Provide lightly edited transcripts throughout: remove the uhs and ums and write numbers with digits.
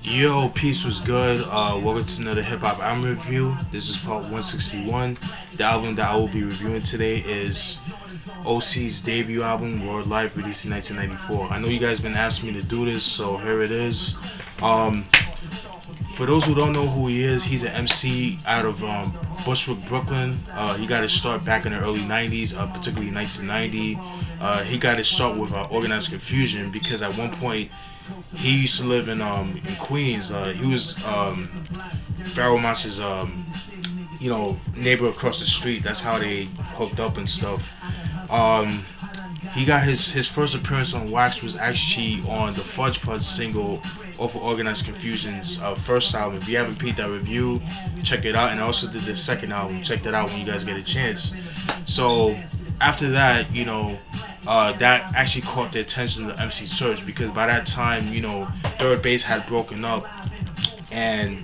Yo, peace was good. Welcome to another hip hop album review. This is part 161. The album that I will be reviewing today is OC's debut album, World Life, released in 1994. I know you guys been asking me to do this, so here it is. Um, for those who don't know who he is, he's an MC out of Bushwick, Brooklyn. He got his start back in the early 90s, particularly 1990. He got his start with Organized Confusion because at one point he used to live in Queens. He was Pharoah Monch's neighbor across the street. That's how they hooked up and stuff. Um, he got his first appearance on Wax was actually on the Fudge Pudge single off of Organized Confusion's first album. If you haven't peeped that review, check it out. And I also did the second album. Check that out when you guys get a chance. So after that, that actually caught the attention of the MC Search because by that time, Third Base had broken up, and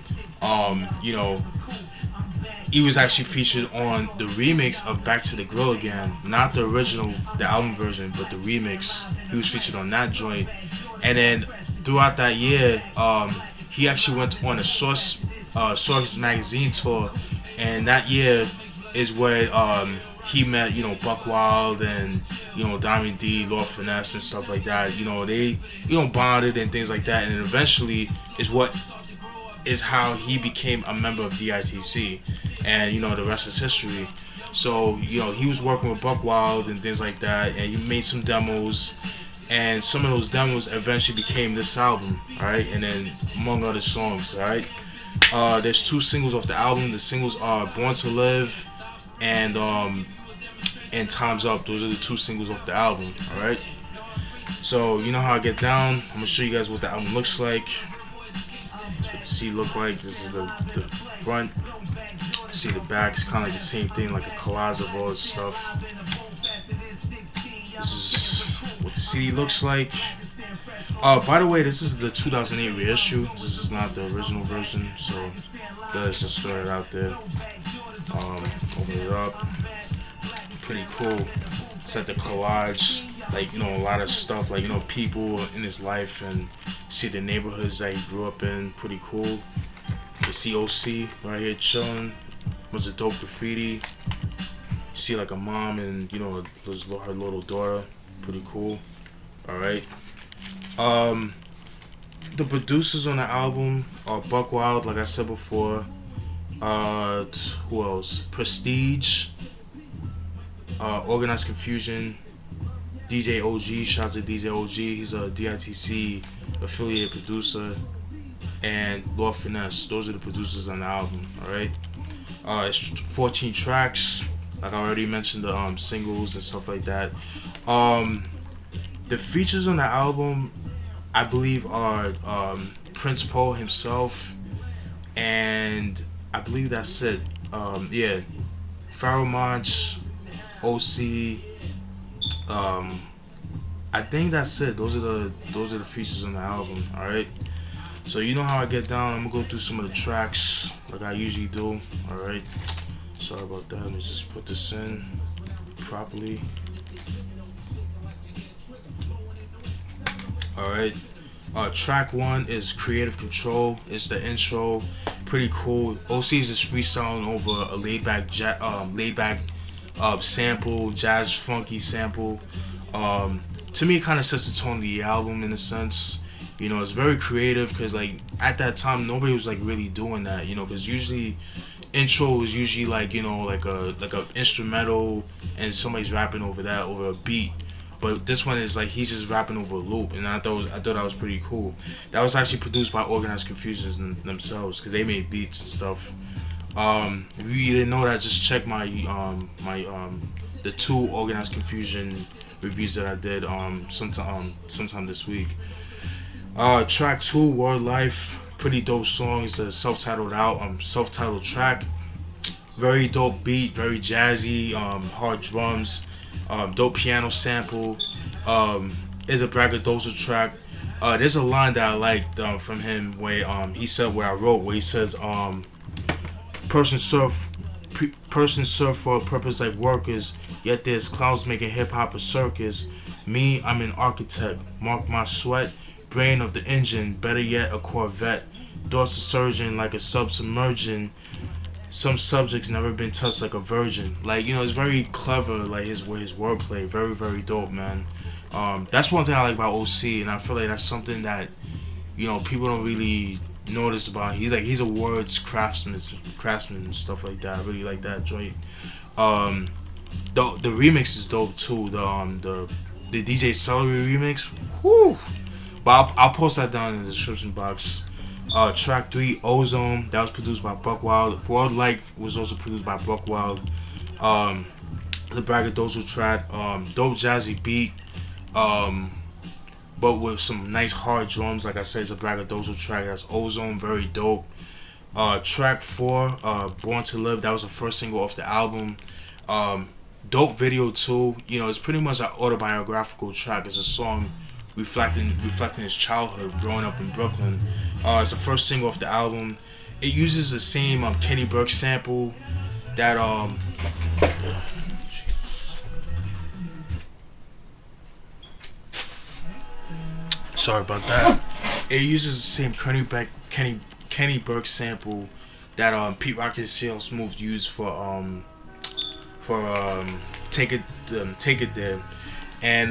he was actually featured on the remix of Back to the Grill Again, not the original, the album version, but the remix. He was featured on that joint, and then throughout that year, he actually went on a Source magazine tour, and that year is where he met Buck Wild and Diamond D, Lord Finesse and stuff like that. They bonded and things like that, and eventually is how he became a member of D.I.T.C. and the rest is history. So he was working with Buck Wild and things like that, and he made some demos, and some of those demos eventually became this album, alright, and then among other songs, alright. There's two singles off the album. The singles are Born to Live and Time's Up. Those are the two singles off the album, alright. So you know how I get down. I'm gonna show you guys what the album looks like. That's what the seat look like. This is the front. See the back. It's kind of like the same thing, like a collage of all this stuff. This is what the CD looks like. By the way, this is the 2008 reissue. This is not the original version, so let's just throw it out there. Open it up. Pretty cool. It's like the collage, like a lot of stuff, like people in his life and see the neighborhoods that he grew up in. Pretty cool. You see OC right here chilling. Bunch of dope graffiti. You see like a mom and her little daughter. Pretty cool. All right. The producers on the album are Buck Wild, like I said before. Who else? Prestige. Organized Confusion. DJ OG. Shout out to DJ OG. He's a D.I.T.C. affiliated producer. And Lord Finesse. Those are the producers on the album. All right. It's 14 tracks. Like I already mentioned, the singles and stuff like that. The features on the album, I believe, are Prince Paul himself, and I believe that's it. Yeah, Pharoah Monch, OC. I think that's it. Those are the features on the album. All right. So you know how I get down. I'm gonna go through some of the tracks like I usually do. All right. Sorry about that. Let me just put this in properly. Alright. Track 1 is Creative Control. It's the intro. Pretty cool. OC is just freestyling over a laid back sample, jazz funky sample. To me, it kind of sets the tone of the album in a sense. It's very creative because like at that time nobody was like really doing that. Because usually intro is usually like like a instrumental and somebody's rapping over that over a beat. But this one is like he's just rapping over a loop, and I thought that was pretty cool. That was actually produced by Organized Confusion themselves because they made beats and stuff. If you didn't know that, just check my the two Organized Confusion reviews that I did sometime this week. Track 2, World Life, pretty dope song. It's the self-titled track. Very dope beat, very jazzy, hard drums. Dope piano sample. Is a braggadocio track. There's a line that I liked from him where he said where he says person serve for a purpose like workers, yet there's clowns making hip hop a circus. Me, I'm an architect. Mark my sweat, brain of the engine, better yet a Corvette. Thoughts are surging like a submerging. Some subjects never been touched like a virgin. Like, you know, it's very clever, like his wordplay, very very dope, man. That's one thing I like about OC, and I feel like that's something that, you know, people don't really notice about. He's a words craftsman and stuff like that. I really like that joint. Um, the remix is dope too. The DJ Celery remix. Whoo! But I'll post that down in the description box. Track 3, Ozone, that was produced by Buck Wild. World Life was also produced by Buck Wild. The Braggadocio track, dope jazzy beat, but with some nice hard drums. Like I said, it's a Braggadocio track. That's Ozone, very dope. Track 4, Born to Live, that was the first single off the album. Dope video too. You know, it's pretty much an autobiographical track. It's a song reflecting his childhood growing up in Brooklyn. It's the first single off the album. It uses the same Kenny Burke sample that sorry about that. It uses the same Kenny Burke sample that Pete Rock and CL Smooth used for Take It There. And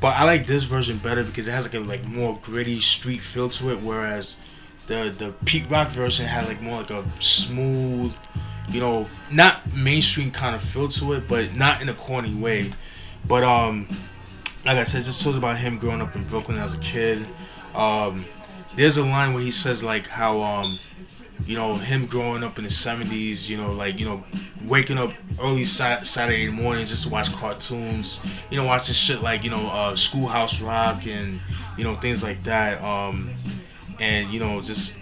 but I like this version better because it has like a more gritty street feel to it, whereas the Pete Rock version had like more like a smooth, you know, not mainstream kind of feel to it, but not in a corny way. But like I said, just talks about him growing up in Brooklyn as a kid. There's a line where he says like how you know, him growing up in the 70s, you know, like, you know, waking up early Saturday mornings just to watch cartoons, you know, watching shit like, you know, Schoolhouse Rock and, you know, things like that. And, you know, just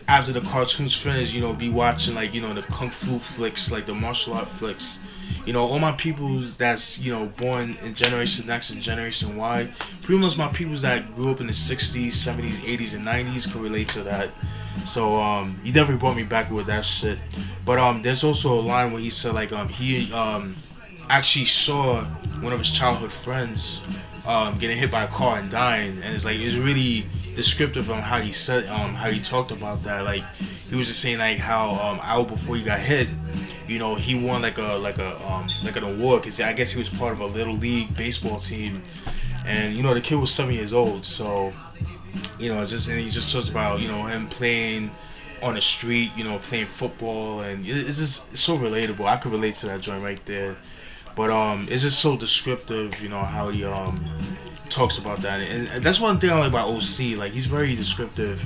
after the cartoons finish, you know, be watching like, you know, the kung fu flicks, like the martial art flicks. You know, all my peoples that's, you know, born in Generation X and Generation Y, pretty much my peoples that grew up in the 60s, 70s, 80s, and 90s could relate to that. So, he definitely brought me back with that shit. But, there's also a line where he said, like, he, actually saw one of his childhood friends, getting hit by a car and dying. And it's really descriptive on how he said, how he talked about that. Like, he was just saying, like, how, hour before he got hit, you know, he won like an award because I guess he was part of a little league baseball team, and you know the kid was 7 years old. So, you know, it's just, and he just talks about, you know, him playing on the street, you know, playing football, and it's so relatable. I could relate to that joint right there. But it's just so descriptive, you know, how he talks about that, and that's one thing I like about OC. Like, he's very descriptive.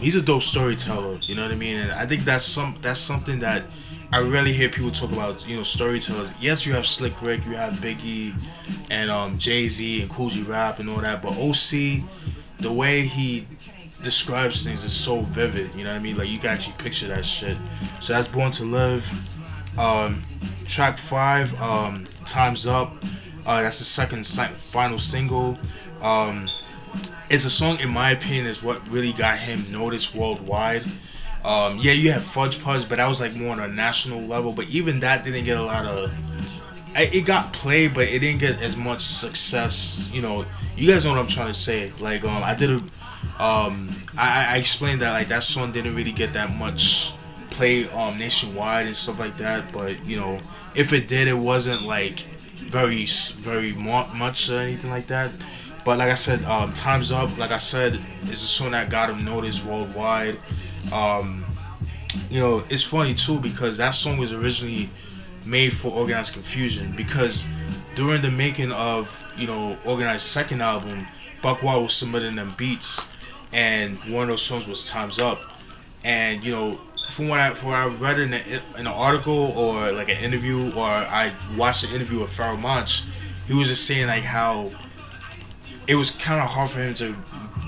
He's a dope storyteller, you know what I mean? And I think that's something that I rarely hear people talk about, you know, storytellers. Yes, you have Slick Rick, you have Biggie, and Jay-Z and Cool G Rap and all that, but OC, the way he describes things is so vivid, you know what I mean? Like, you can actually picture that shit. So that's Born to Live. Track 5, Time's Up. That's the second final single. It's a song, in my opinion, is what really got him noticed worldwide. Yeah, you have Fudge Pudge, but that was like more on a national level. But even that didn't get a lot of. It got played, but it didn't get as much success. You know, you guys know what I'm trying to say. Like, I explained that like that song didn't really get that much play nationwide and stuff like that. But you know, if it did, it wasn't like very much or anything like that. But like I said, Time's Up, like I said, is a song that got him noticed worldwide. You know, it's funny too because that song was originally made for Organized Confusion, because during the making of, you know, Organized's second album, Buck Wild was submitting them beats, and one of those songs was Time's Up. And you know, from what I read in an article or like an interview, or I watched an interview with Pharoah Monch, he was just saying like how it was kind of hard for him to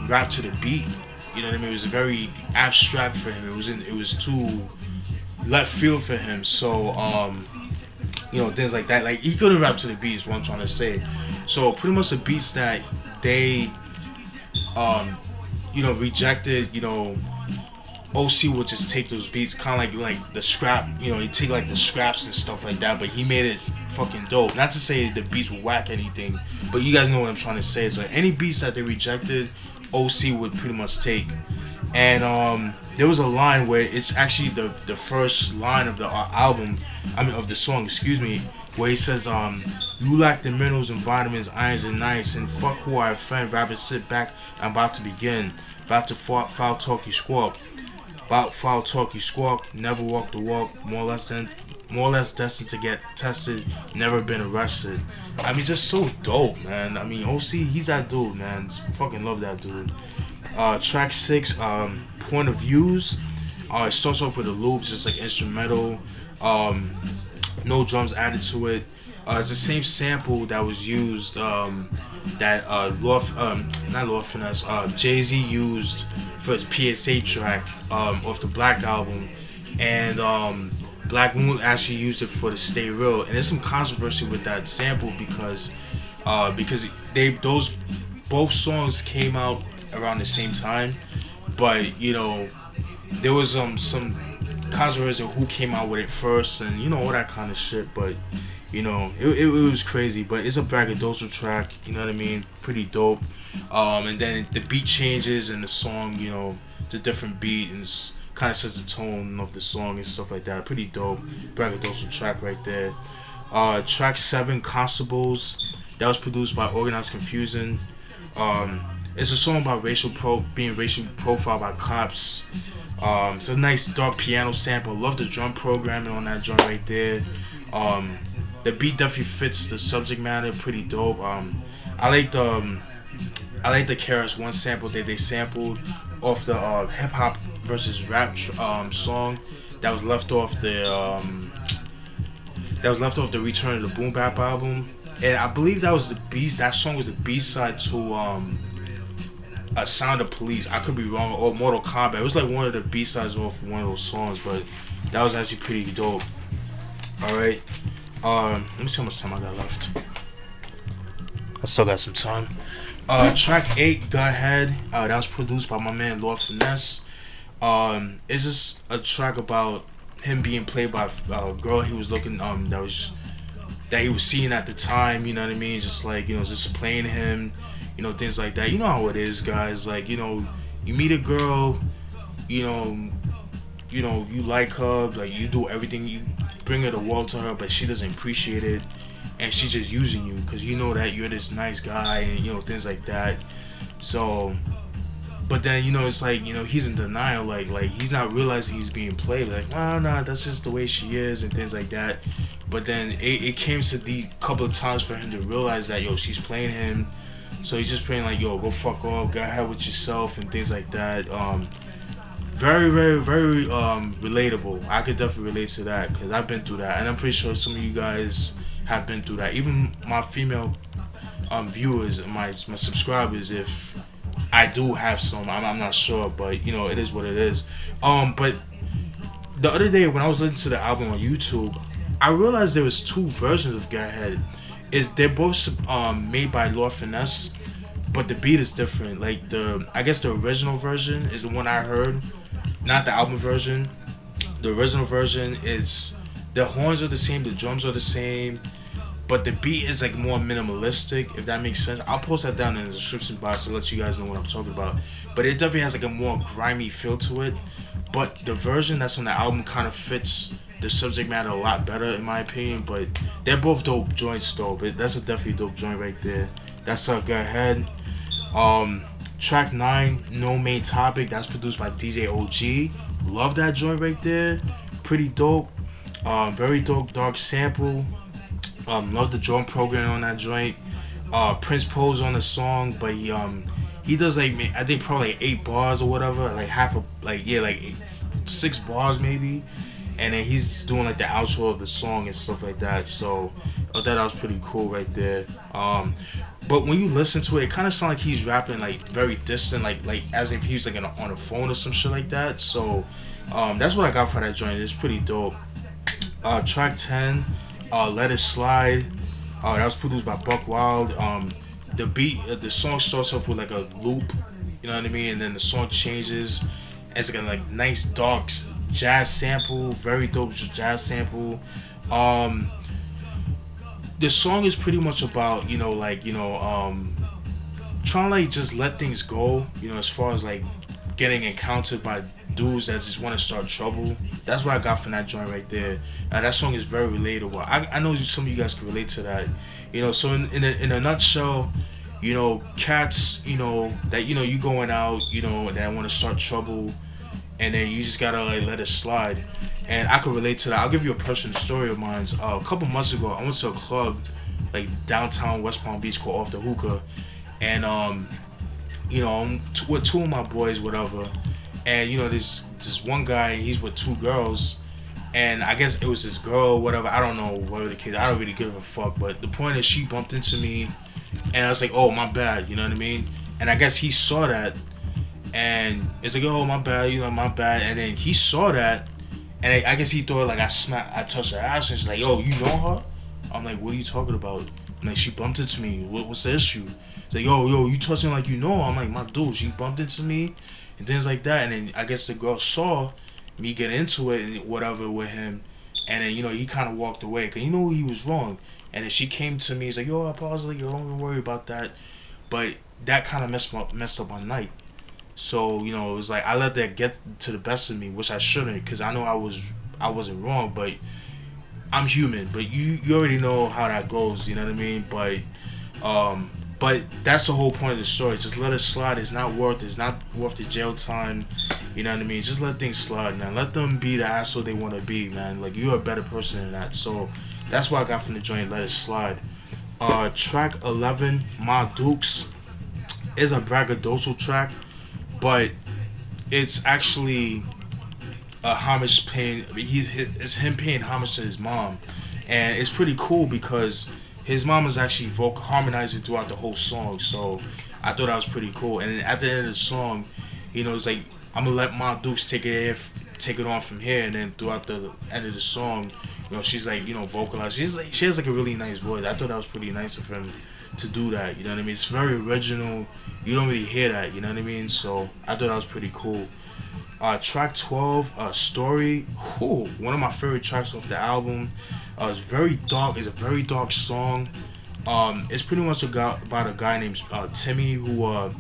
rap to the beat. You know what I mean? It was very abstract for him. It was too left field for him. So you know, things like that. Like, he couldn't rap to the beats. What I'm trying to say. So pretty much the beats that they you know, rejected, you know, OC would just take those beats, kind of like the scrap, you know, he take like the scraps and stuff like that, but he made it fucking dope. Not to say the beats would whack anything, but you guys know what I'm trying to say. It's like any beats that they rejected, OC would pretty much take. And there was a line where it's actually the first line of the album, I mean of the song, excuse me, where he says, "You lack the minerals and vitamins, irons and nights, and fuck who I offend. Rather sit back. I'm about to begin. About to foul talk you squawk. About foul talk you squawk. Never walk the walk. More or less destined to get tested. Never been arrested." I mean, just so dope, man. I mean, OC, he's that dude, man. Fucking love that dude. Track 6, Point of Views. It starts off with a loop, just like instrumental. No drums added to it. It's the same sample that was used, that not Lord Finesse, Jay-Z used for his PSA track off the Black album, and Black Moon actually used it for the Stay Real. And there's some controversy with that sample because those both songs came out around the same time, but you know there was some controversy of who came out with it first, and you know all that kind of shit. But you know it was crazy. But it's a braggadocio track, you know what I mean? Pretty dope. And then the beat changes and the song, you know, the different beat and kind of sets the tone of the song and stuff like that. Pretty dope braggadocio track right there. Track 7, Constables. That was produced by Organized Confusion. It's a song about being racially profiled by cops. It's a nice dark piano sample. Love the drum programming on that joint right there. The beat definitely fits the subject matter. Pretty dope. I like the KRS One sample that they sampled off the hip hop versus rap song that was left off the Return of the Boom Bap album. And I believe that was that song was the B-side to Sound of Police. I could be wrong, or Mortal Kombat. It was like one of the B-sides off one of those songs, but that was actually pretty dope. Alright. Let me see how much time I got left. I still got some time. Track 8, Go Ahead. That was produced by my man Lord Finesse. It's just a track about him being played by a girl he was looking that he was seeing at the time, you know what I mean? Just like, you know, just playing him, you know, things like that. You know how it is, guys. Like, you know, you meet a girl, you know, you like her, like you do everything, you bring her the world to her, but she doesn't appreciate it, and she's just using you because you know that you're this nice guy, and you know, things like that. So, but then, you know, it's like, you know, he's in denial, like he's not realizing he's being played, like, oh no, that's just the way she is and things like that. But then it came to the couple of times for him to realize that, yo, she's playing him, so he's just playing like, yo, go fuck off, go ahead with yourself and things like that. Very, very, very relatable. I could definitely relate to that because I've been through that, and I'm pretty sure some of you guys have been through that. Even my female viewers, my subscribers, if I do have some, I'm not sure, but you know, it is what it is. But the other day when I was listening to the album on YouTube, I realized there was 2 versions of Go Ahead. They're both made by Lord Finesse, but the beat is different. Like I guess the original version is the one I heard, not the album version. The original version is the horns are the same, the drums are the same, but the beat is like more minimalistic, if that makes sense. I'll post that down in the description box to let you guys know what I'm talking about. But it definitely has like a more grimy feel to it. But the version that's on the album kind of fits the subject matter a lot better, in my opinion. But they're both dope joints though. But that's a definitely dope joint right there. That's Go Ahead. Track 9, No Main Topic. That's produced by DJ OG. Love that joint right there. Pretty dope. Very dope dark sample. Love the drum program on that joint. Prince Pose on the song, but he does like, I think probably like 8 bars or whatever, like half of like 6 bars maybe, and then he's doing like the outro of the song and stuff like that. So I thought that was pretty cool right there. But when you listen to it, it kind of sounds like he's rapping like very distant, like as if he's like on a phone or some shit like that. So that's what I got for that joint. It's pretty dope. Track 10, Let It Slide. That was produced by Buck Wild. The beat, the song starts off with like a loop, you know what I mean, and then the song changes, It's like a nice dark jazz sample, very dope jazz sample. Um, the song is pretty much about trying to like just let things go. As far as like getting encountered by dudes that just want to start trouble. That's what I got from that joint right there. That song is very relatable. I know some of you guys can relate to that. So in a nutshell, cats, that you going out, that want to start trouble, and then you just gotta like let it slide. And I could relate to that. I'll give you a personal story of mine. A couple months ago, I went to a club like downtown West Palm Beach called Off the Hookah, and I'm with two of my boys, whatever. And this one guy, he's with two girls, and I guess it was this girl, whatever. I don't know whatever the case. I don't really give a fuck. But the point is, she bumped into me, and I was like, "Oh, my bad," you know what I mean? And I guess he saw that, and it's like, "Oh, my bad," my bad. And then he saw that, and I guess he thought like I touched her ass, and she's like, "Yo, you know her?" I'm like, "What are you talking about?" I'm like, "She bumped into me. What's the issue?" It's like, yo, you touching like you know. I'm like, "My dude, she bumped into me," and things like that. And then I guess the girl saw me get into it and whatever with him, and then he kind of walked away because he was wrong. And then she came to me, he's like, "Yo, I paused, like, yo, don't even worry about that." But that kind of messed up my night. So it was like I let that get to the best of me, which I shouldn't, because I know I wasn't wrong, but I'm human. But you already know how that goes, you know what I mean? But that's the whole point of the story. Just let it slide. It's not worth the jail time. You know what I mean? Just let things slide, man. Let them be the asshole they want to be, man. Like, you're a better person than that. So that's what I got from the joint. Let it slide. Track 11, My Dukes, is a braggadocio track, but it's actually a homage paying. It's him paying homage to his mom, and it's pretty cool because his mom is actually harmonizing throughout the whole song. So I thought that was pretty cool. And at the end of the song, it's like, "I'm gonna let my Dukes take it on from here." And then throughout the end of the song, she's like, vocalize. She has like a really nice voice. I thought that was pretty nice of him to do that. You know what I mean? It's very original. You don't really hear that. You know what I mean? So I thought that was pretty cool. Track 12, Story. Ooh, one of my favorite tracks off the album. It's very dark. It's a very dark song. It's pretty much about a guy named Timmy who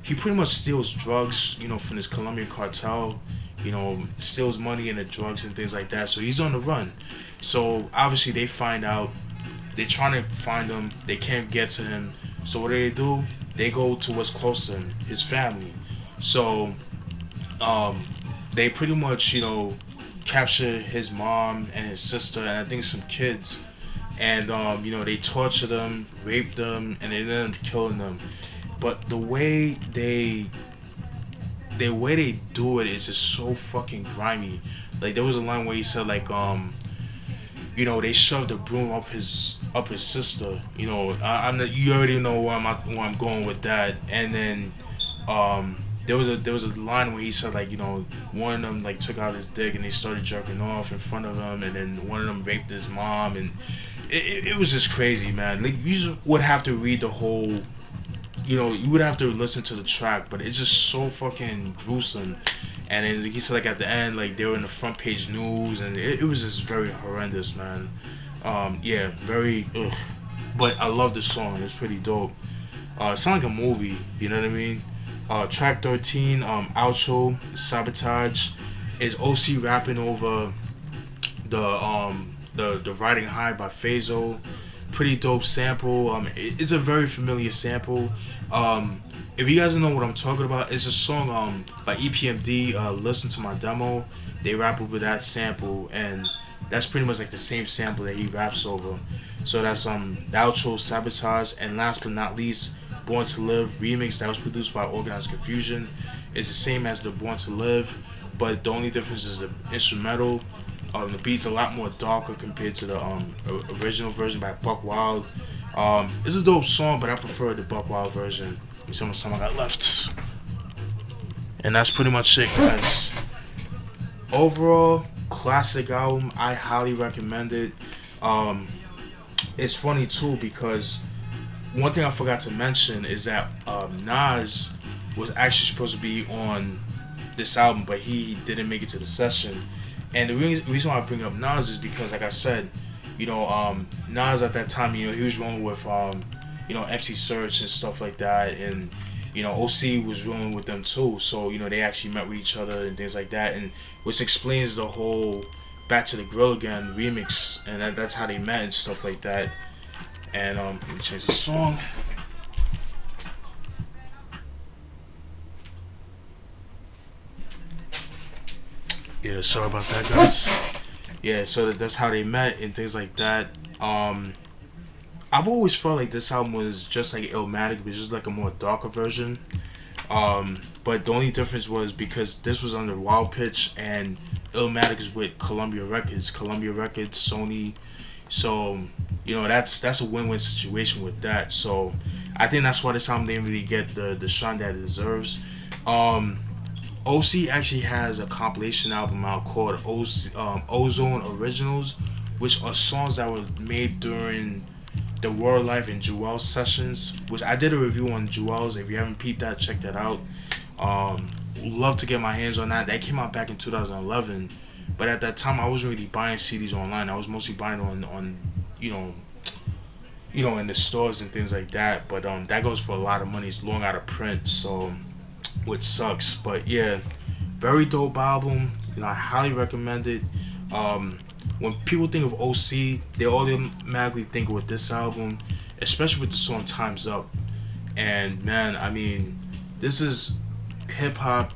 he pretty much steals drugs, from this Colombian cartel. Steals money and the drugs and things like that. So he's on the run. So obviously they find out. They're trying to find him. They can't get to him. So what do? They go to what's close to him, his family. So they pretty much capture his mom and his sister and I think some kids, and they torture them, rape them, and they end up killing them. But the way they do it is just so fucking grimy. Like, there was a line where he said like they shoved a broom up his sister. You already know where I'm going with that. And then there was a line where he said like one of them like took out his dick and they started jerking off in front of him, and then one of them raped his mom, and it was just crazy, man. Like, you just would have to read the whole. You would have to listen to the track, but it's just so fucking gruesome. And then he said like at the end, like they were in the front page news, and it was just very horrendous, man. Yeah, very. Ugh. But I love the song. It's pretty dope. It sounds like a movie. You know what I mean? Track 13, outro, Sabotage, is OC rapping over the Riding High by Fazo. Pretty dope sample. It's a very familiar sample. If you guys don't know what I'm talking about, it's a song by EPMD. Listen to my demo. They rap over that sample, and that's pretty much like the same sample that he raps over. So that's the outro, Sabotage, and last but not least, Born to Live remix that was produced by Organized Confusion. It's the same as the Born to Live, but the only difference is the instrumental. The beat's a lot more darker compared to the original version by Buck Wild. It's a dope song, but I prefer the Buck Wild version. Let me see how much time I got left. And that's pretty much it, guys. Overall, classic album. I highly recommend it. It's funny too because one thing I forgot to mention is that Nas was actually supposed to be on this album, but he didn't make it to the session. And the reason why I bring up Nas is because, like I said, Nas at that time, he was rolling with MC Search and stuff like that, and OC was rolling with them too. So they actually met with each other and things like that, and which explains the whole Back to the Grill Again remix, and that's how they met and stuff like that. And let me change the song. Yeah, sorry about that, guys. Yeah, so that's how they met and things like that. I've always felt like this album was just like Illmatic, but just like a more darker version. But the only difference was because this was under Wild Pitch and Illmatic is with Columbia Records, Sony. So that's a win-win situation with that. So I think that's why this album didn't really get the shine that it deserves. OC actually has a compilation album out called Ozone Originals, which are songs that were made during the World Life and Jewel's sessions, which I did a review on Jewel's. If you haven't peeped that, check that out. Love to get my hands on that. That came out back in 2011, but at that time I wasn't really buying CDs online. I was mostly buying on in the stores and things like that. But that goes for a lot of money. It's long out of print, so which sucks. But yeah, very dope album. I highly recommend it. When people think of OC, they automatically think with this album, especially with the song "Time's Up." And man, I mean, this is hip hop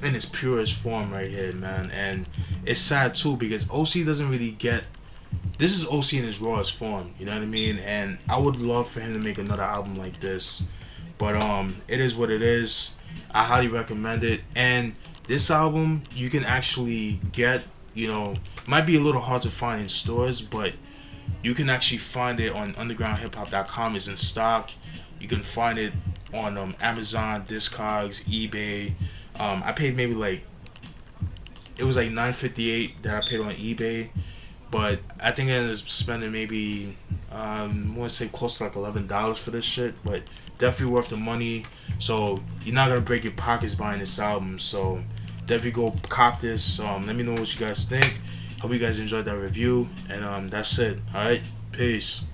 in its purest form right here, man. And it's sad too because OC doesn't really get. This is OC in his rawest form, you know what I mean? And I would love for him to make another album like this, but it is what it is. I highly recommend it. And this album you can actually get. Might be a little hard to find in stores, but you can actually find it on undergroundhiphop.com. It's in stock. You can find it on Amazon, Discogs, eBay. I paid maybe it was like $9.58 that I paid on eBay, but I think I ended up spending maybe I want to say close to like $11 for this shit, but definitely worth the money. So you're not gonna break your pockets buying this album. So definitely go cop this. Let me know what you guys think. Hope you guys enjoyed that review, and that's it. All right, peace.